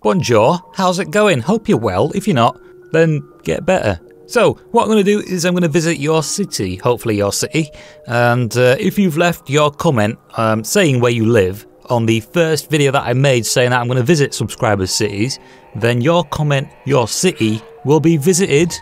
Bonjour, how's it going? Hope you're well. If you're not, then get better. So, what I'm going to do is I'm going to visit your city, hopefully your city, and if you've left your comment saying where you live on the first video that I made saying that I'm going to visit subscribers' cities, then your comment, your city, will be visited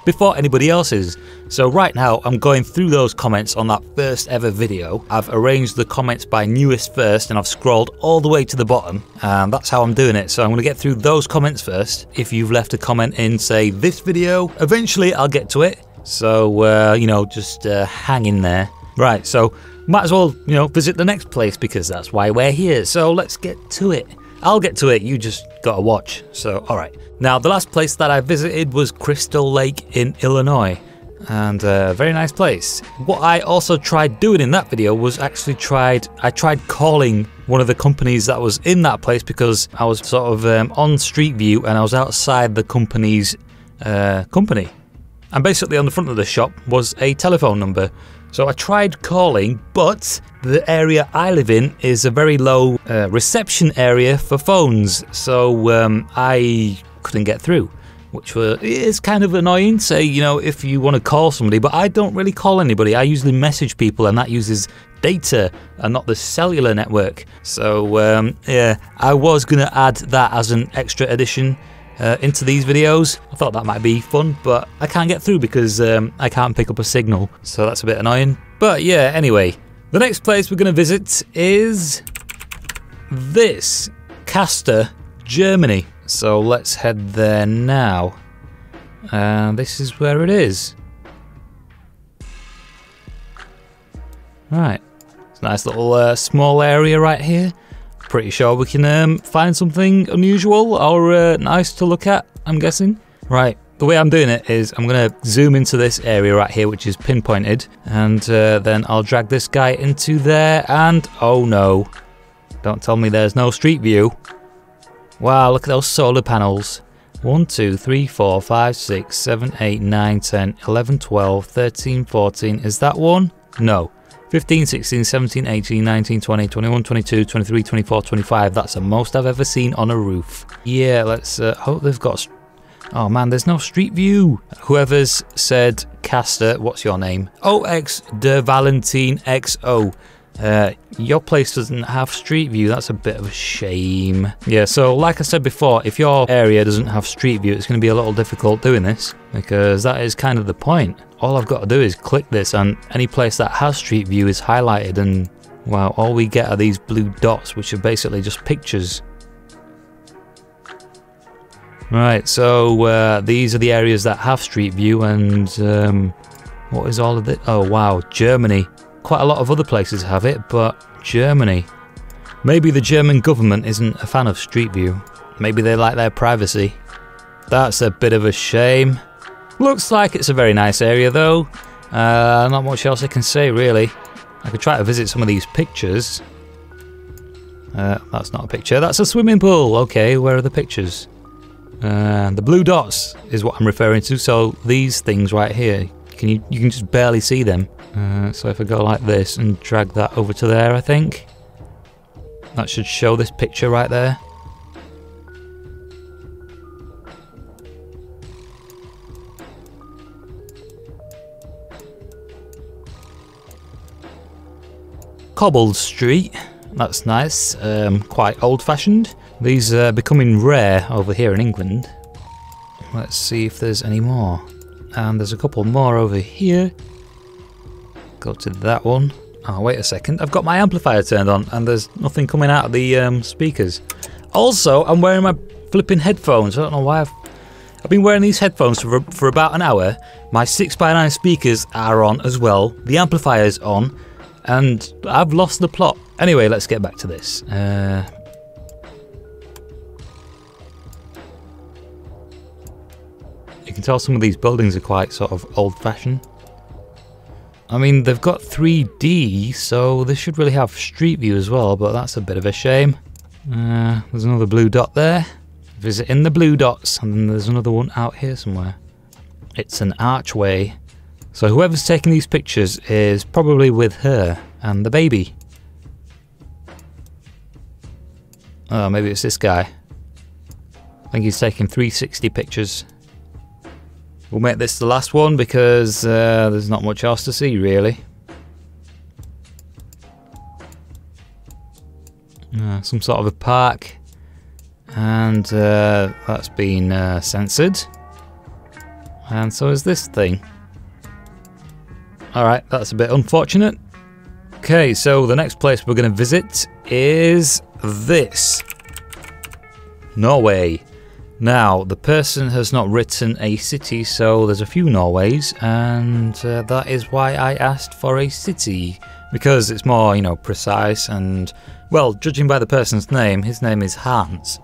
before anybody else's. So right now I'm going through those comments on that first ever video. I've arranged the comments by newest first and I've scrolled all the way to the bottom, and that's how I'm doing it. So I'm going to get through those comments first. If you've left a comment in, say, this video, eventually I'll get to it. So you know, just hang in there. Right, so might as well, you know, visit the next place because that's why we're here. So let's get to it. I'll get to it, you just gotta watch. So, alright. Now, the last place that I visited was Crystal Lake in Illinois. And a very nice place. What I also tried doing in that video was actually I tried calling one of the companies that was in that place because I was sort of on Street View and I was outside the company's company. And basically on the front of the shop was a telephone number. So I tried calling, but the area I live in is a very low reception area for phones. So I couldn't get through, which is kind of annoying. Say, you know, if you want to call somebody, but I don't really call anybody. I usually message people, and that uses data and not the cellular network. So yeah, I was going to add that as an extra addition into these videos. I thought that might be fun, but I can't get through because I can't pick up a signal, so that's a bit annoying. But yeah, anyway, the next place we're going to visit is this, Castor, Germany. So let's head there now. This is where it is. Right, it's a nice little small area right here. Pretty sure we can find something unusual or nice to look at, I'm guessing. Right, the way I'm doing it is I'm going to zoom into this area right here, which is pinpointed, and then I'll drag this guy into there, and oh no, don't tell me there's no Street View. Wow, look at those solar panels. 1, 2, 3, 4, 5, 6, 7, 8, 9, 10, 11, 12, 13, 14. Is that one? No. 15, 16, 17, 18, 19, 20, 21, 22, 23, 24, 25. That's the most I've ever seen on a roof. Yeah, let's hope they've got... Oh man, there's no Street View. Whoever's said Castor, what's your name? OX de Valentine XO. Your place doesn't have Street View. That's a bit of a shame. Yeah, so like I said before, if your area doesn't have Street View, it's going to be a little difficult doing this, because that is kind of the point. All I've got to do is click this, and any place that has Street View is highlighted, and wow, all we get are these blue dots, which are basically just pictures. Right, so these are the areas that have Street View, and what is all of this? Oh wow, Germany. Quite a lot of other places have it, but Germany. Maybe the German government isn't a fan of Street View. Maybe they like their privacy. That's a bit of a shame. Looks like it's a very nice area though. Not much else I can say really. I could try to visit some of these pictures. That's not a picture, that's a swimming pool. Okay, where are the pictures? The blue dots is what I'm referring to, so these things right here, you can just barely see them. So if I go like this and drag that over to there, I think that should show this picture right there. Cobbled street, that's nice, quite old-fashioned. These are becoming rare over here in England. Let's see if there's any more. And there's a couple more over here. Go to that one. Oh, wait a second. I've got my amplifier turned on and there's nothing coming out of the speakers. Also, I'm wearing my flipping headphones. I don't know why I've been wearing these headphones for about an hour. My 6x9 speakers are on as well. The amplifier's on. And I've lost the plot. Anyway, let's get back to this. You can tell some of these buildings are quite sort of old-fashioned. I mean, they've got 3D, so they should really have Street View as well, but that's a bit of a shame. There's another blue dot there. Visiting the blue dots, and then there's another one out here somewhere. It's an archway. So whoever's taking these pictures is probably with her and the baby. Oh, maybe it's this guy. I think he's taking 360 pictures. We'll make this the last one because there's not much else to see really. Some sort of a park, and that's been censored, and so is this thing. Alright, that's a bit unfortunate. Okay, so the next place we're going to visit is this. Norway. Now, the person has not written a city, so there's a few Norways, and that is why I asked for a city, because it's more, you know, precise, and, well, judging by the person's name, his name is Hans.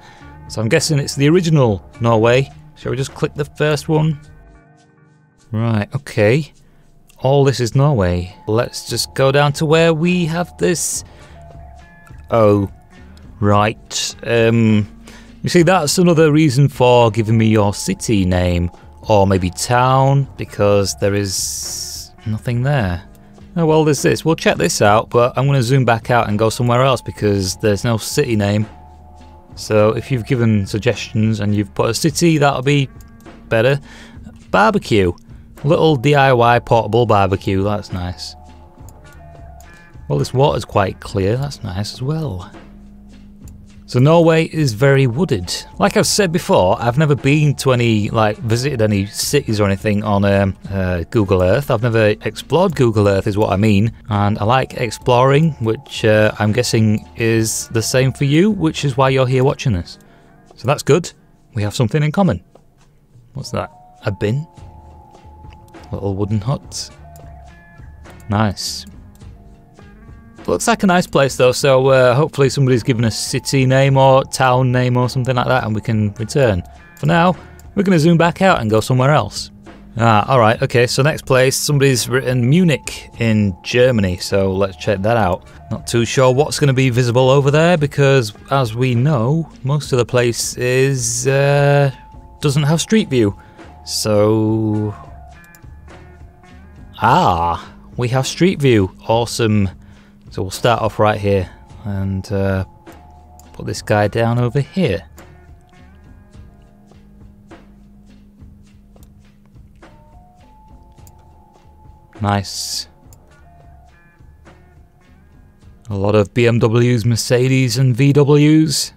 So I'm guessing it's the original Norway. Shall we just click the first one? Right, okay. All this is Norway. Let's just go down to where we have this. Oh, right. You see, that's another reason for giving me your city name, or maybe town, because there is nothing there. Oh well, there's this. We'll check this out, but I'm going to zoom back out and go somewhere else because there's no city name. So if you've given suggestions and you've put a city, that'll be better. Barbecue. Little DIY portable barbecue, that's nice. Well, this water's quite clear, that's nice as well. So Norway is very wooded. Like I've said before, I've never been to any, visited any cities or anything on Google Earth. I've never explored Google Earth is what I mean. And I like exploring, which I'm guessing is the same for you, which is why you're here watching this. So that's good. We have something in common. What's that? A bin? Little wooden hut. Nice. Looks like a nice place though, so hopefully somebody's given a city name or town name or something like that and we can return. For now, we're going to zoom back out and go somewhere else. Alright, okay, so next place, somebody's written Munich in Germany, so let's check that out. Not too sure what's going to be visible over there because, as we know, most of the place is doesn't have street view. So... we have street view. Awesome. So we'll start off right here and put this guy down over here. Nice. A lot of BMWs, Mercedes and VWs.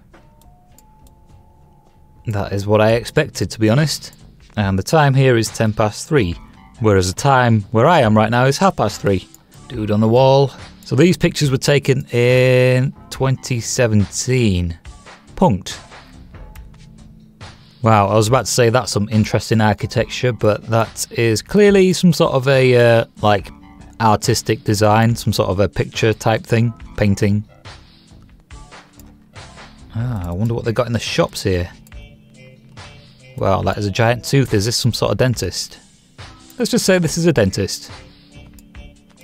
That is what I expected, to be honest. And the time here is 3:10, whereas the time where I am right now is 3:30. Dude on the wall. So these pictures were taken in 2017. Punked. Wow, I was about to say that's some interesting architecture, but that is clearly some sort of a artistic design, some sort of a picture type thing, painting. I wonder what they got in the shops here. Wow, that is a giant tooth. Is this some sort of dentist? Let's just say this is a dentist.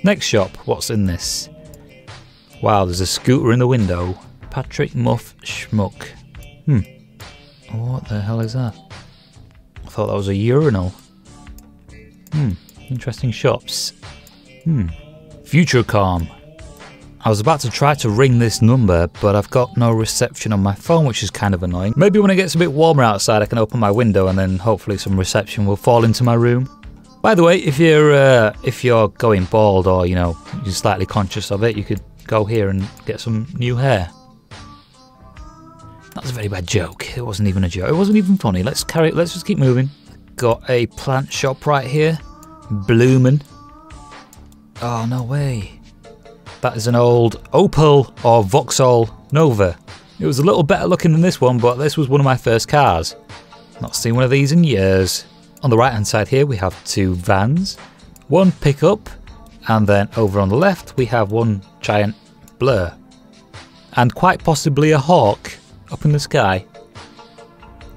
Next shop, what's in this? Wow, there's a scooter in the window. Patrick Muff Schmuck. What the hell is that? I thought that was a urinal. Interesting shops. Futurecom. I was about to try to ring this number, but I've got no reception on my phone, which is kind of annoying. Maybe when it gets a bit warmer outside, I can open my window and then hopefully some reception will fall into my room. By the way, if you're going bald or, you know, you're slightly conscious of it, you could go here and get some new hair. That was a very bad joke. It wasn't even a joke. It wasn't even funny. Let's just keep moving. Got a plant shop right here. Bloomin'. Oh, no way. That is an old Opel or Vauxhall Nova. It was a little better looking than this one, but this was one of my first cars. Not seen one of these in years. On the right hand side here we have two vans, one pickup, and then over on the left we have one giant blur. And quite possibly a hawk up in the sky.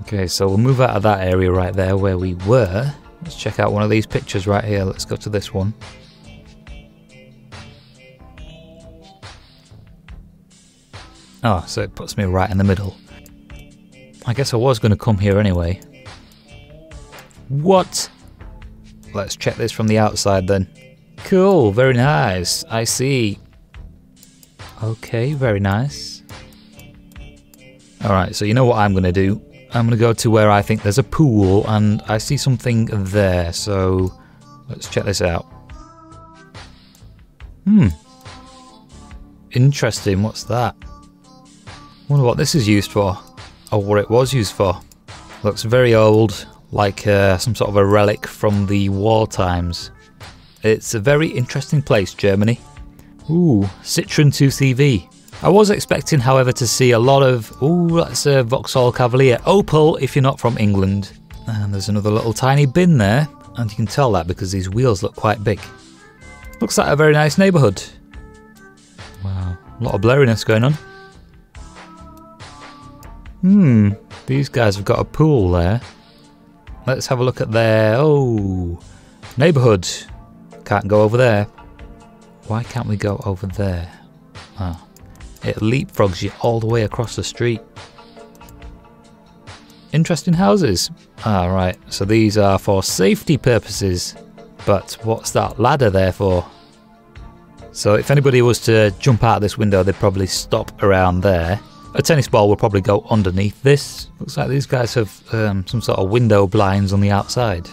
Okay, so we'll move out of that area right there where we were. Let's check out one of these pictures right here. Let's go to this one. Oh, so it puts me right in the middle. I guess I was going to come here anyway. What? Let's check this from the outside then. Cool, very nice. I see. Okay, very nice. Alright, so you know what I'm going to do? I'm going to go to where I think there's a pool, and I see something there, so let's check this out. Interesting, what's that? Wonder what this is used for, or what it was used for. Looks very old, like some sort of a relic from the war times. It's a very interesting place, Germany. Ooh, Citroen 2CV. I was expecting, however, to see a lot of, ooh, that's a Vauxhall Cavalier. Opel, if you're not from England. And there's another little tiny bin there, and you can tell that because these wheels look quite big. Looks like a very nice neighbourhood. Wow, a lot of blurriness going on. These guys have got a pool there. Let's have a look at their, oh, neighbourhood. Can't go over there. Why can't we go over there? Oh, it leapfrogs you all the way across the street. Interesting houses. Ah, right, so these are for safety purposes. But what's that ladder there for? So if anybody was to jump out this window, they'd probably stop around there. A tennis ball will probably go underneath this. Looks like these guys have some sort of window blinds on the outside.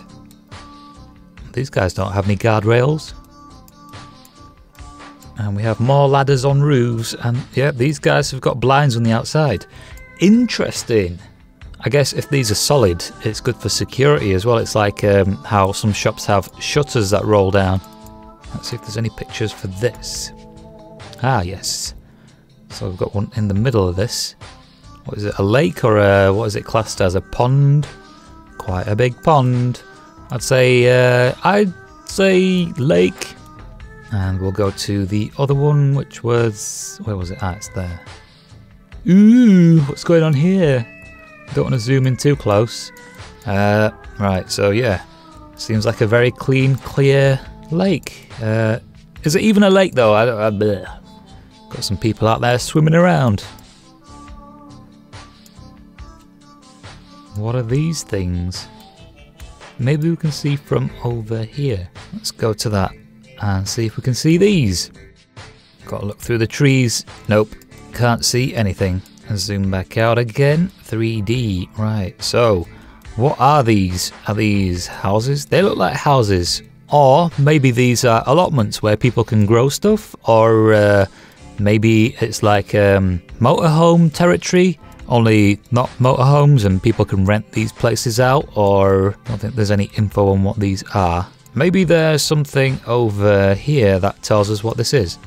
These guys don't have any guardrails. And we have more ladders on roofs, and yeah, these guys have got blinds on the outside. Interesting. I guess if these are solid, it's good for security as well. It's like how some shops have shutters that roll down. Let's see if there's any pictures for this. Ah, yes. So we've got one in the middle of this. What is it, a lake or a, what is it classed as, a pond? Quite a big pond. I'd say lake. And we'll go to the other one, which was, where was it? Ah, it's there. Ooh, what's going on here? Don't want to zoom in too close. Right, so yeah, seems like a very clean, clear lake. Is it even a lake though? Got some people out there swimming around. What are these things? Maybe we can see from over here. Let's go to that and see if we can see these. Got to look through the trees. Nope, can't see anything. And zoom back out again. 3D. Right, so what are these? Are these houses? They look like houses. Or maybe these are allotments where people can grow stuff. Or maybe it's like motorhome territory, only not motorhomes, and people can rent these places out. Or I don't think there's any info on what these are. Maybe there's something over here that tells us what this is.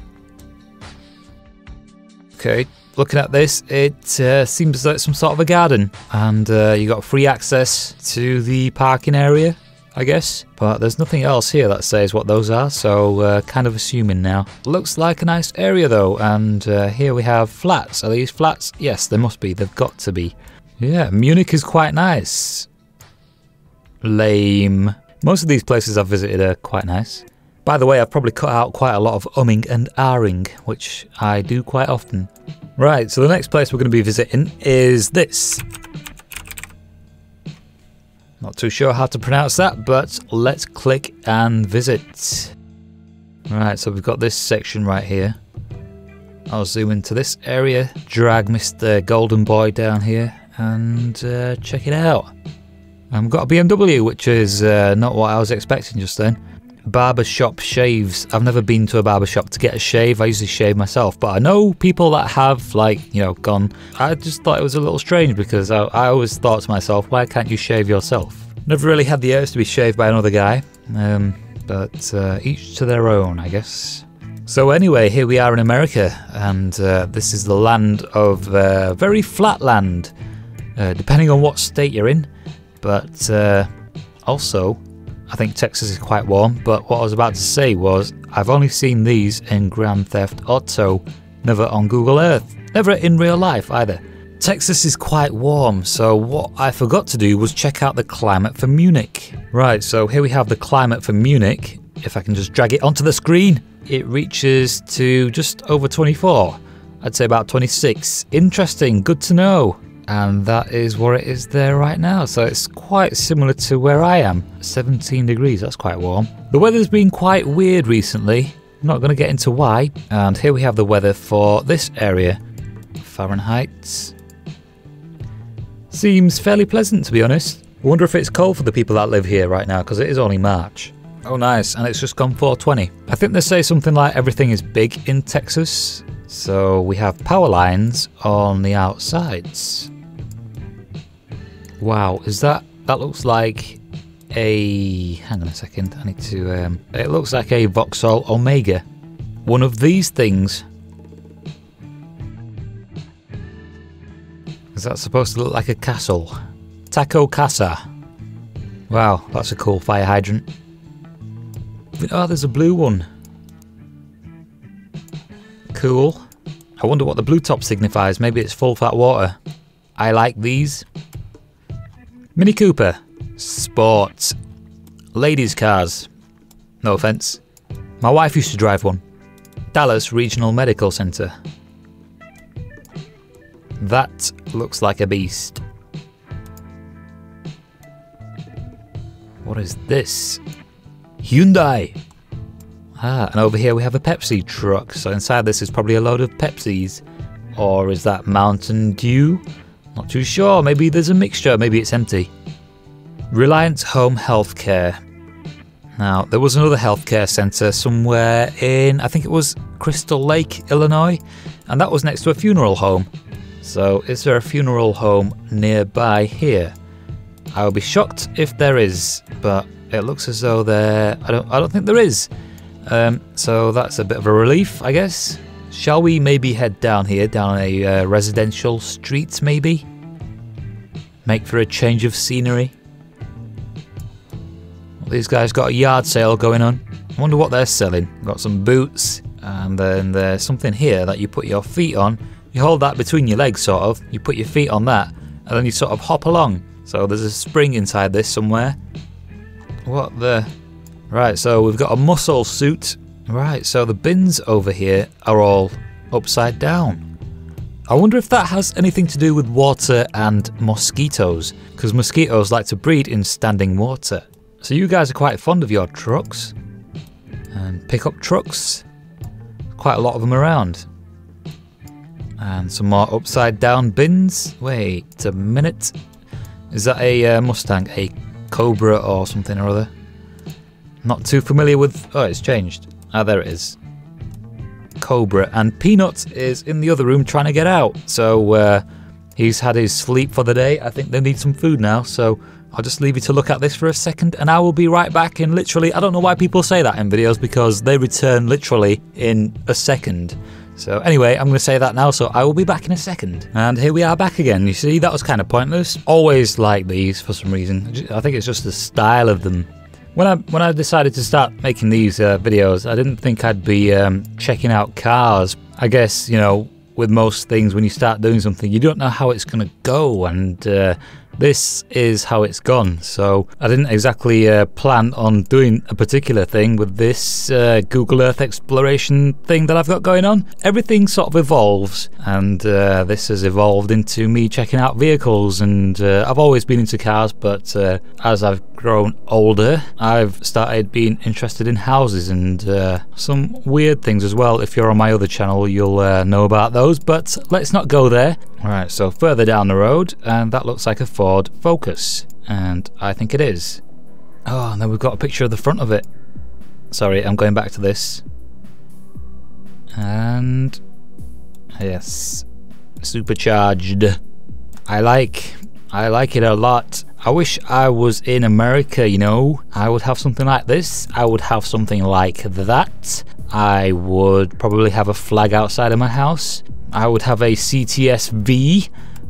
Okay, looking at this, it seems like some sort of a garden, and you got free access to the parking area, I guess. But there's nothing else here that says what those are, so kind of assuming now. Looks like a nice area though, and here we have flats. Are these flats? Yes, they must be. They've got to be. Yeah, Munich is quite nice. Lame. Most of these places I've visited are quite nice. By the way, I've probably cut out quite a lot of umming and ahhing, which I do quite often. Right, so the next place we're going to be visiting is this. Not too sure how to pronounce that, but let's click and visit. Right, so we've got this section right here. I'll zoom into this area, drag Mr. Golden Boy down here, and check it out. And we've got a BMW, which is not what I was expecting just then. Barbershop shaves. I've never been to a barbershop to get a shave. I usually shave myself, but I know people that have, like, you know, gone. I just thought it was a little strange because I always thought to myself, why can't you shave yourself? Never really had the urge to be shaved by another guy, but each to their own, I guess. So anyway, here we are in America, and this is the land of very flat land, depending on what state you're in. But also, I think Texas is quite warm, but what I was about to say was I've only seen these in Grand Theft Auto, never on Google Earth, never in real life either. Texas is quite warm, so what I forgot to do was check out the climate for Munich. Right, so here we have the climate for Munich. If I can just drag it onto the screen, it reaches to just over 24. I'd say about 26. Interesting, good to know. And that is what it is there right now. So it's quite similar to where I am. 17 degrees, that's quite warm. The weather's been quite weird recently. I'm not going to get into why. And here we have the weather for this area. Fahrenheit. Seems fairly pleasant, to be honest. I wonder if it's cold for the people that live here right now, because it is only March. Oh nice, and it's just gone 4:20. I think they say something like everything is big in Texas. So we have power lines on the outsides. Wow, is that looks like a, hang on a second, I need to, it looks like a Vauxhall Omega. One of these things. Is that supposed to look like a castle? Taco Casa. Wow, that's a cool fire hydrant. Oh, there's a blue one. Cool. I wonder what the blue top signifies. Maybe it's full fat water. I like these. Mini Cooper. Sport. Ladies' cars. No offense. My wife used to drive one. Dallas Regional Medical Center. That looks like a beast. What is this? Hyundai. Ah, and over here we have a Pepsi truck. So inside this is probably a load of Pepsis. Or is that Mountain Dew? Not too sure. Maybe there's a mixture. Maybe it's empty. Reliant Home Healthcare. Now, there was another healthcare centre somewhere in, I think it was Crystal Lake, Illinois. And that was next to a funeral home. So is there a funeral home nearby here? I would be shocked if there is, but it looks as though there, I don't think there is. So that's a bit of a relief, I guess. Shall we maybe head down here, down a residential street maybe? Make for a change of scenery. Well, these guys got a yard sale going on. I wonder what they're selling. Got some boots, and then there's something here that you put your feet on. You hold that between your legs, sort of. You put your feet on that, and then you sort of hop along. So there's a spring inside this somewhere. What the... Right, so we've got a muscle suit. Right, so the bins over here are all upside down. I wonder if that has anything to do with water and mosquitoes, because mosquitoes like to breed in standing water. So you guys are quite fond of your trucks. And pickup trucks. Quite a lot of them around. And some more upside down bins. Wait a minute. Is that a Mustang? A Cobra or something or other? Not too familiar with... Oh, it's changed. Ah, there it is. Cobra. And Peanut is in the other room trying to get out. So he's had his sleep for the day. I think they need some food now. So I'll just leave you to look at this for a second. And I will be right back in literally... I don't know why people say that in videos, because they return literally in a second. So anyway, I'm going to say that now, so I will be back in a second. And here we are back again. You see, that was kind of pointless. Always like these for some reason. I think it's just the style of them. When I decided to start making these videos, I didn't think I'd be checking out cars. I guess, you know, with most things, when you start doing something, you don't know how it's going to go, and this is how it's gone. So I didn't exactly plan on doing a particular thing with this Google Earth exploration thing that I've got going on. Everything sort of evolves, and this has evolved into me checking out vehicles. And I've always been into cars, but as I've grown older, I've started being interested in houses and some weird things as well. If you're on my other channel, you'll know about those, but let's not go there. Alright, so further down the road, and that looks like a Ford Focus, and I think it is. Oh, and then we've got a picture of the front of it. Sorry, I'm going back to this. And yes, supercharged. I like it a lot. I wish I was in America, you know. I would have something like this. I would have something like that. I would probably have a flag outside of my house. I would have a CTS V.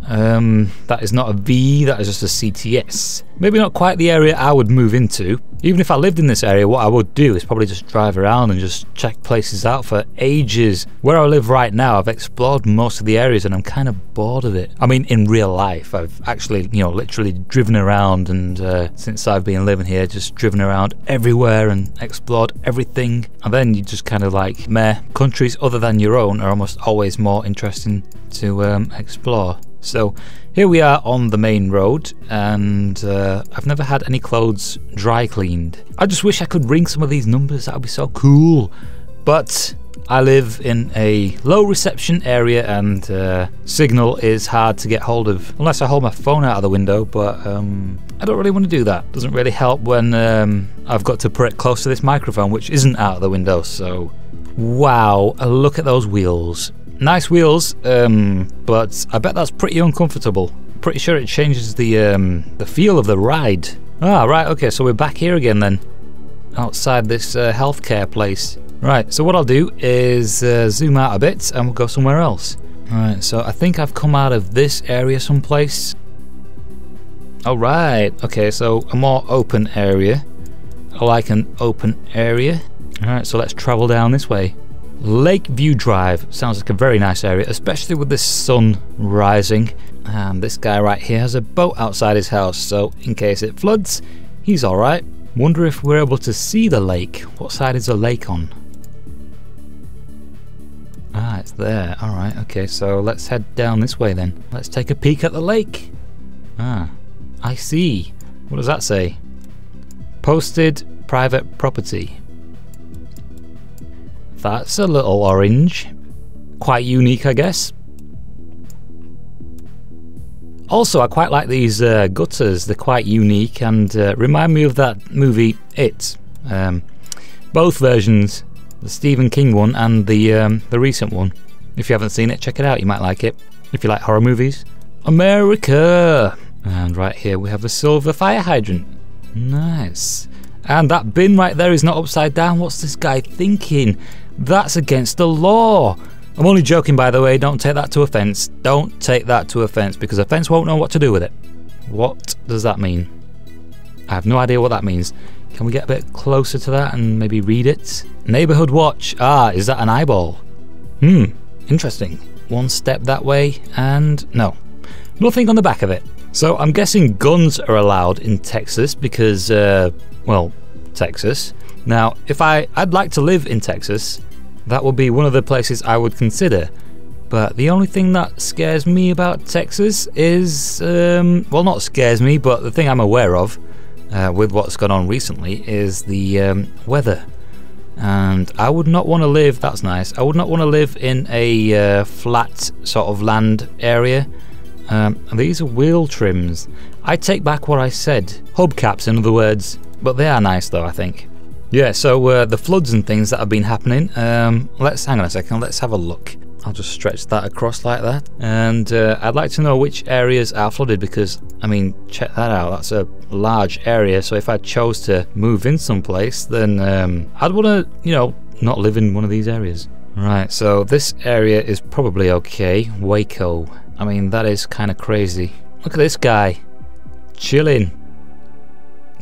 That is not a V, that is just a CTS. Maybe not quite the area I would move into. Even if I lived in this area, what I would do is probably just drive around and just check places out for ages. Where I live right now, I've explored most of the areas and I'm kind of bored of it. I mean, in real life, I've actually, you know, literally driven around, and since I've been living here, just driven around everywhere and explored everything. And then you just kind of like, meh, countries other than your own are almost always more interesting to explore. So here we are on the main road, and I've never had any clothes dry cleaned. I just wish I could ring some of these numbers, that would be so cool. But I live in a low reception area and signal is hard to get hold of. Unless I hold my phone out of the window, but I don't really want to do that. Doesn't really help when I've got to put it close to this microphone, which isn't out of the window, so... Wow, look at those wheels. Nice wheels, but I bet that's pretty uncomfortable. Pretty sure it changes the feel of the ride. Ah, right, okay, so we're back here again then. Outside this healthcare place. Right, so what I'll do is zoom out a bit and we'll go somewhere else. Alright, so I think I've come out of this area someplace. Alright, okay, so a more open area. I like an open area. Alright, so let's travel down this way. Lakeview Drive. Sounds like a very nice area, especially with the sun rising. And this guy right here has a boat outside his house, so in case it floods, he's alright. Wonder if we're able to see the lake. What side is the lake on? Ah, it's there. Alright, okay, so let's head down this way then. Let's take a peek at the lake. Ah, I see. What does that say? Posted private property. That's a little orange. Quite unique, I guess. Also, I quite like these gutters. They're quite unique and remind me of that movie, It. Both versions, the Stephen King one and the recent one. If you haven't seen it, check it out. You might like it. If you like horror movies. America! And right here we have a silver fire hydrant. Nice. And that bin right there is not upside down. What's this guy thinking? That's against the law. I'm only joking, by the way. Don't take that to offence. Don't take that to offence, because offence won't know what to do with it. What does that mean? I have no idea what that means. Can we get a bit closer to that and maybe read it? Neighborhood watch. Ah, is that an eyeball? Interesting. One step that way and no. Nothing on the back of it. So I'm guessing guns are allowed in Texas because, well, Texas. Now, if I'd like to live in Texas, that would be one of the places I would consider. But the only thing that scares me about Texas is, well, not scares me, but the thing I'm aware of with what's gone on recently is the weather. And I would not want to live, that's nice, I would not want to live in a flat sort of land area. These are wheel trims. I take back what I said. Hubcaps, in other words. But they are nice though, I think. Yeah, so the floods and things that have been happening, let's hang on a second, let's have a look. I'll just stretch that across like that. And I'd like to know which areas are flooded because, I mean, check that out. That's a large area. So if I chose to move in someplace, then I'd want to, you know, not live in one of these areas. Right, so this area is probably okay. Waco. I mean, that is kind of crazy. Look at this guy. Chilling.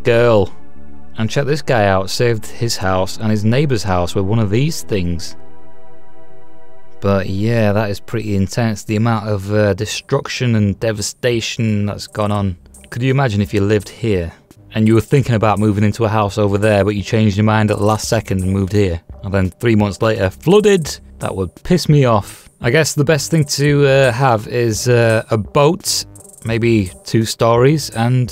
Girl. And check this guy out. Saved his house and his neighbour's house with one of these things. But yeah, that is pretty intense. The amount of destruction and devastation that's gone on. Could you imagine if you lived here and you were thinking about moving into a house over there, but you changed your mind at the last second and moved here, and then 3 months later flooded? That would piss me off. I guess the best thing to have is a boat, maybe 2 stories, and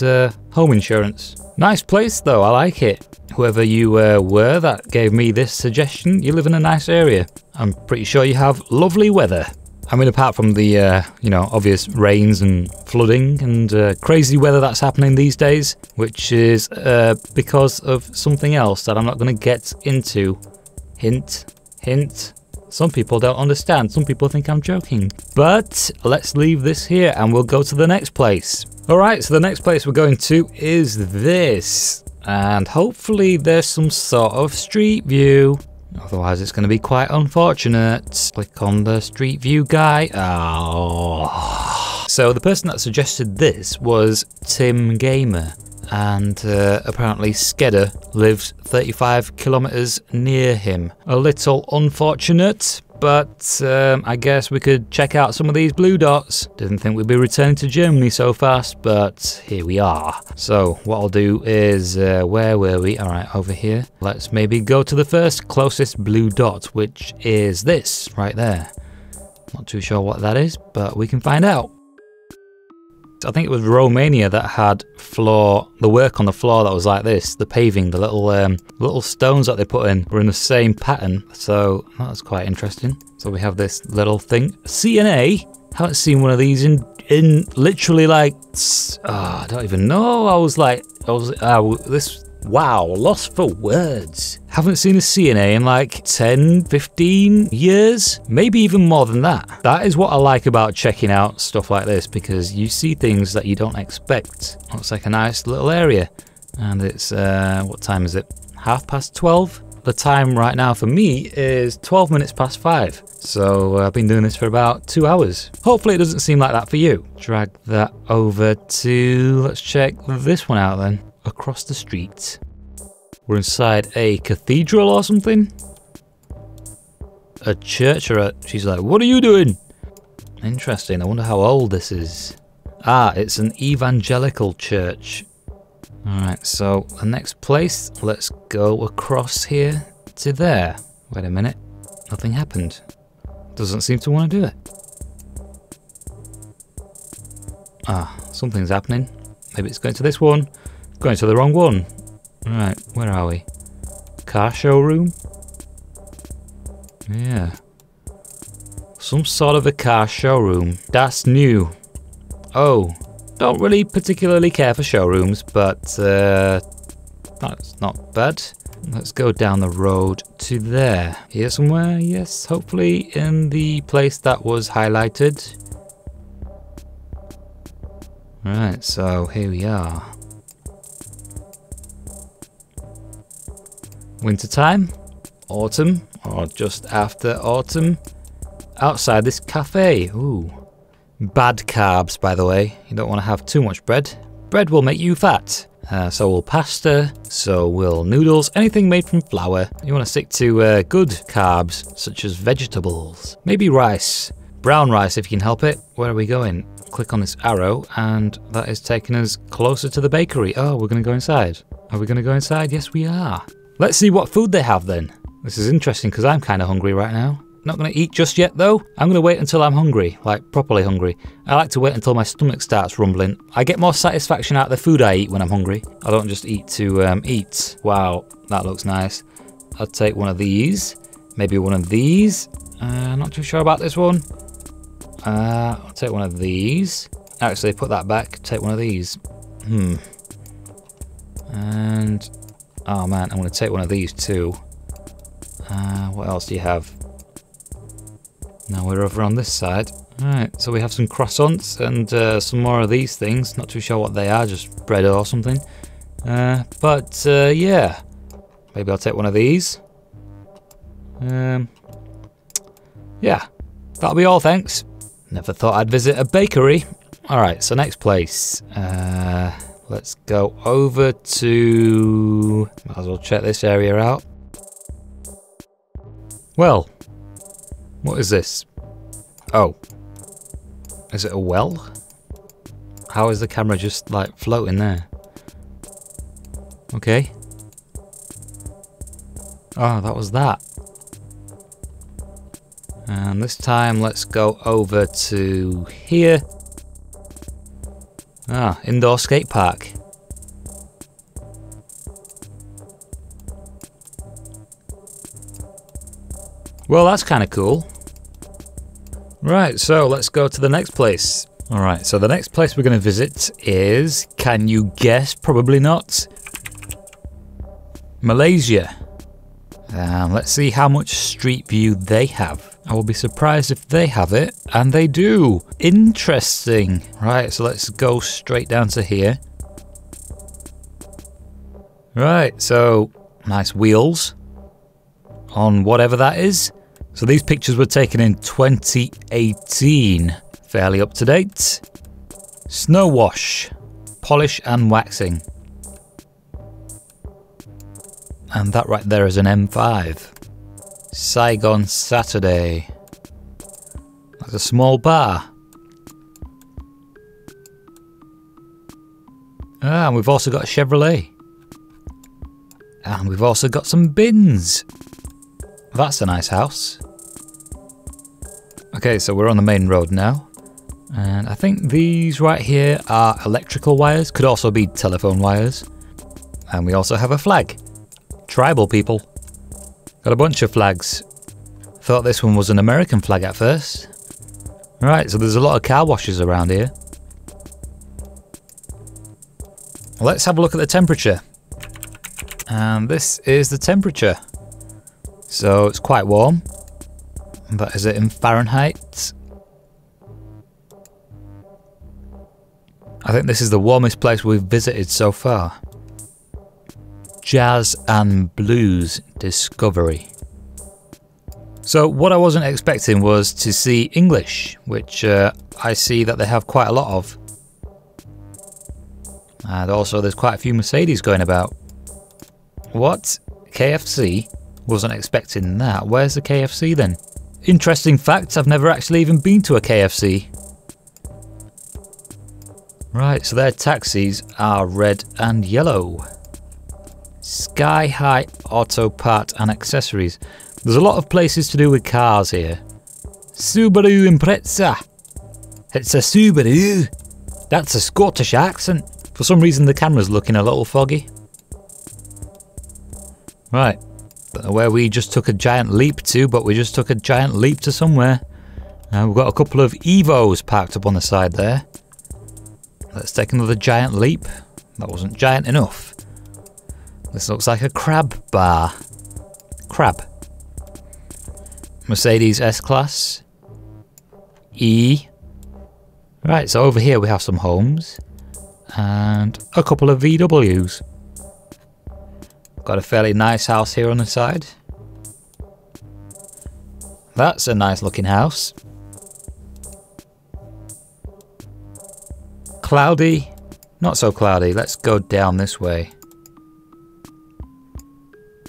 home insurance. Nice place though, I like it. Whoever you were that gave me this suggestion, you live in a nice area. I'm pretty sure you have lovely weather. I mean, apart from the, you know, obvious rains and flooding and crazy weather that's happening these days, which is because of something else that I'm not going to get into. Hint, hint. Some people don't understand. Some people think I'm joking. But let's leave this here and we'll go to the next place. Alright, so the next place we're going to is this. And hopefully there's some sort of street view. Otherwise it's going to be quite unfortunate. Click on the street view guy. Oh. So the person that suggested this was Tim Gamer. And apparently Skedder lives 35 kilometers near him. A little unfortunate, but I guess we could check out some of these blue dots. Didn't think we'd be returning to Germany so fast, but here we are. So what I'll do is, where were we? All right, over here. Let's maybe go to the first closest blue dot, which is this right there. Not too sure what that is, but we can find out. I think it was Romania that had the work on the floor that was like this. The paving, the little stones that they put in were in the same pattern. So that was quite interesting. So we have this little thing. CNA. Haven't seen one of these in literally like, I don't even know. Wow, lost for words. Haven't seen a CNA in like 10, 15 years, maybe even more than that. That is what I like about checking out stuff like this, because you see things that you don't expect. Looks like a nice little area. And it's, what time is it? 12:30? The time right now for me is 12 minutes past 5. So I've been doing this for about 2 hours. Hopefully it doesn't seem like that for you. Drag that over to, let's check this one out then. Across the street. We're inside a cathedral or something. A church or she's like, what are you doing? Interesting, I wonder how old this is. It's an evangelical church. Alright, so the next place, let's go across here to there. Wait a minute, nothing happened. Doesn't seem to want to do it. Something's happening. Maybe it's going to this one. Going to the wrong one. Right, where are we? Car showroom? Yeah. Some sort of a car showroom. That's new. Oh, don't really particularly care for showrooms, but that's not bad. Let's go down the road to there. Here somewhere, yes, hopefully in the place that was highlighted. Right, so here we are. Wintertime, autumn, or just after autumn. Outside this cafe. Ooh. Bad carbs, by the way. You don't want to have too much bread. Bread will make you fat. So will pasta, so will noodles, anything made from flour. You want to stick to good carbs, such as vegetables. Maybe rice. Brown rice if you can help it. Where are we going? Click on this arrow, and that is taking us closer to the bakery. Oh, we're going to go inside. Are we going to go inside? Yes, we are. Let's see what food they have then. This is interesting because I'm kind of hungry right now. Not going to eat just yet though. I'm going to wait until I'm hungry, like properly hungry. I like to wait until my stomach starts rumbling. I get more satisfaction out of the food I eat when I'm hungry. I don't just eat to eat. Wow, that looks nice. I'll take one of these. Maybe one of these. Not too sure about this one. I'll take one of these. Actually, put that back. Take one of these. And... oh man, I'm going to take one of these too. What else do you have? Now we're over on this side. Alright, so we have some croissants and some more of these things. Not too sure what they are, just bread or something. Yeah. Maybe I'll take one of these. Yeah. That'll be all, thanks. Never thought I'd visit a bakery. Alright, so next place. Let's go over to... might as well check this area out. Well, what is this? Oh. Is it a well? How is the camera just like floating there? Okay. Oh, that was that. And this time let's go over to here. Indoor skate park. Well, that's kind of cool. Right, so let's go to the next place. Alright, so the next place we're going to visit is, can you guess? Probably not. Malaysia. Let's see how much street view they have. I will be surprised if they have it, and they do. Interesting. Right, so let's go straight down to here. Right, so nice wheels on whatever that is. So these pictures were taken in 2018. Fairly up to date. Snow wash, polish and waxing. And that right there is an M5. Saigon Saturday. That's a small bar. And we've also got a Chevrolet. And we've also got some bins. That's a nice house. Okay, so we're on the main road now. And I think these right here are electrical wires, could also be telephone wires. And we also have a flag. Tribal people. Got a bunch of flags. Thought this one was an American flag at first. Right, so there's a lot of car washes around here. Let's have a look at the temperature. And this is the temperature. So it's quite warm. That is it in Fahrenheit. I think this is the warmest place we've visited so far. Jazz and Blues Discovery. So what I wasn't expecting was to see English, which I see that they have quite a lot of. And also there's quite a few Mercedes going about. What? KFC? Wasn't expecting that. Where's the KFC then? Interesting fact, I've never actually even been to a KFC. Right, so their taxis are red and yellow. Sky High Auto Part and Accessories. There's a lot of places to do with cars here. Subaru Impreza. It's a Subaru. That's a Scottish accent. For some reason the camera's looking a little foggy. Right. Don't know where we just took a giant leap to, but we just took a giant leap to somewhere. We've got a couple of Evos parked up on the side there. Let's take another giant leap. That wasn't giant enough. This looks like a crab bar. Crab. Mercedes S-Class. E. Right, so over here we have some homes. And a couple of VWs. Got a fairly nice house here on the side. That's a nice looking house. Cloudy. Not so cloudy. Let's go down this way.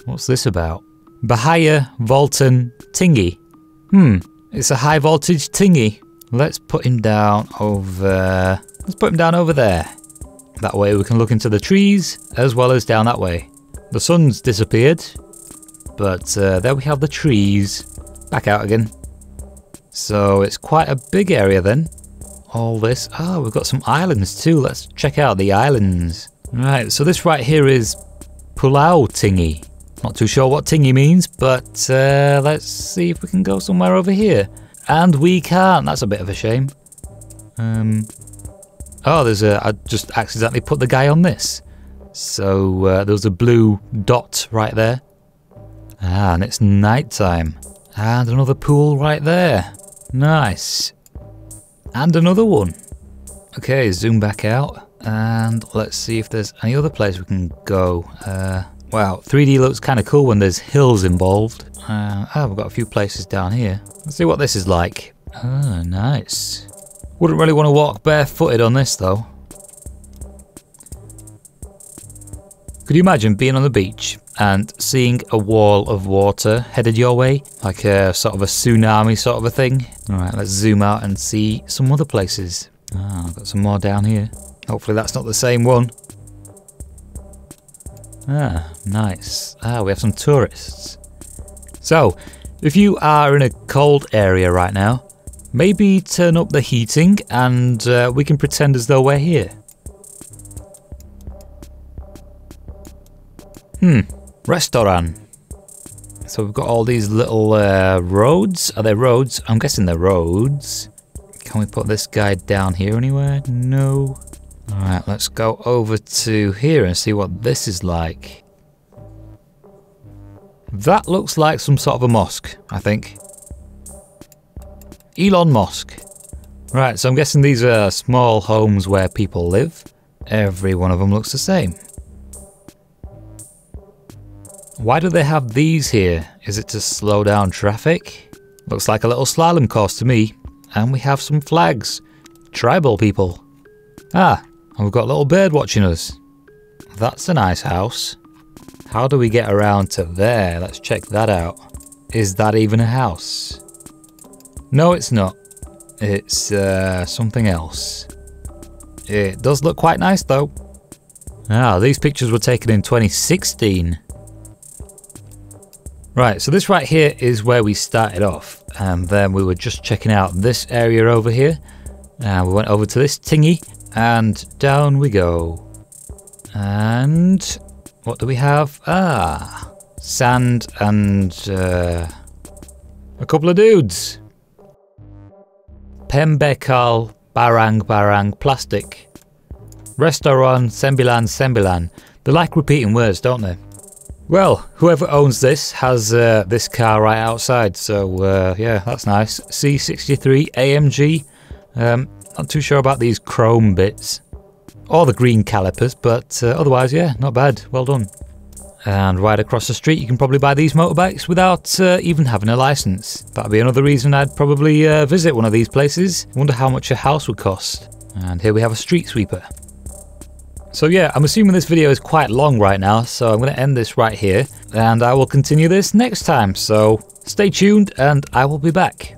What's this about? Bahia Volton Tingy. It's a high voltage tingy. Let's put him down over... Let's put him down over there. That way we can look into the trees as well as down that way. The sun's disappeared, but there we have the trees. Back out again. So it's quite a big area then. All this. Oh, we've got some islands too. Let's check out the islands. Right, so this right here is Pulau Tingy. Not too sure what Tingy means, but let's see if we can go somewhere over here. And we can't. That's a bit of a shame. Oh, there's a... I just accidentally put the guy on this. So there's a blue dot right there. Ah, and it's night time. And another pool right there. Nice. And another one. Okay, zoom back out. And let's see if there's any other place we can go. Wow, 3D looks kind of cool when there's hills involved. We've got a few places down here. Let's see what this is like. Ah, nice. Wouldn't really want to walk barefooted on this though. Could you imagine being on the beach and seeing a wall of water headed your way? Like a sort of a tsunami sort of a thing. Alright, let's zoom out and see some other places. Ah, I've got some more down here. Hopefully that's not the same one. Ah, nice. Ah, we have some tourists. So, if you are in a cold area right now, maybe turn up the heating and we can pretend as though we're here. Restaurant. So we've got all these little roads. Are they roads? I'm guessing they're roads. Can we put this guy down here anywhere? No. Alright, let's go over to here and see what this is like. That looks like some sort of a mosque, I think. Elon Mosque. Right, so I'm guessing these are small homes where people live. Every one of them looks the same. Why do they have these here? Is it to slow down traffic? Looks like a little slalom course to me. And we have some flags. Tribal people. Ah, and we've got a little bird watching us. That's a nice house. How do we get around to there? Let's check that out. Is that even a house? No, it's not. It's something else. It does look quite nice though. Ah, these pictures were taken in 2016. Right, so this right here is where we started off, and then we were just checking out this area over here, And we went over to this thingy, and down we go. And what do we have? Ah, sand and a couple of dudes. Pembekal Barang Plastic. Restaurant Sembilan. They like repeating words, don't they? Well, whoever owns this has this car right outside, so yeah, that's nice. C63 AMG. Not too sure about these chrome bits. Or the green calipers, but otherwise, yeah, not bad. Well done. And right across the street, you can probably buy these motorbikes without even having a license. That'd be another reason I'd probably visit one of these places. Wonder how much a house would cost. And here we have a street sweeper. So yeah, I'm assuming this video is quite long right now, so I'm going to end this right here. And I will continue this next time, so stay tuned and I will be back.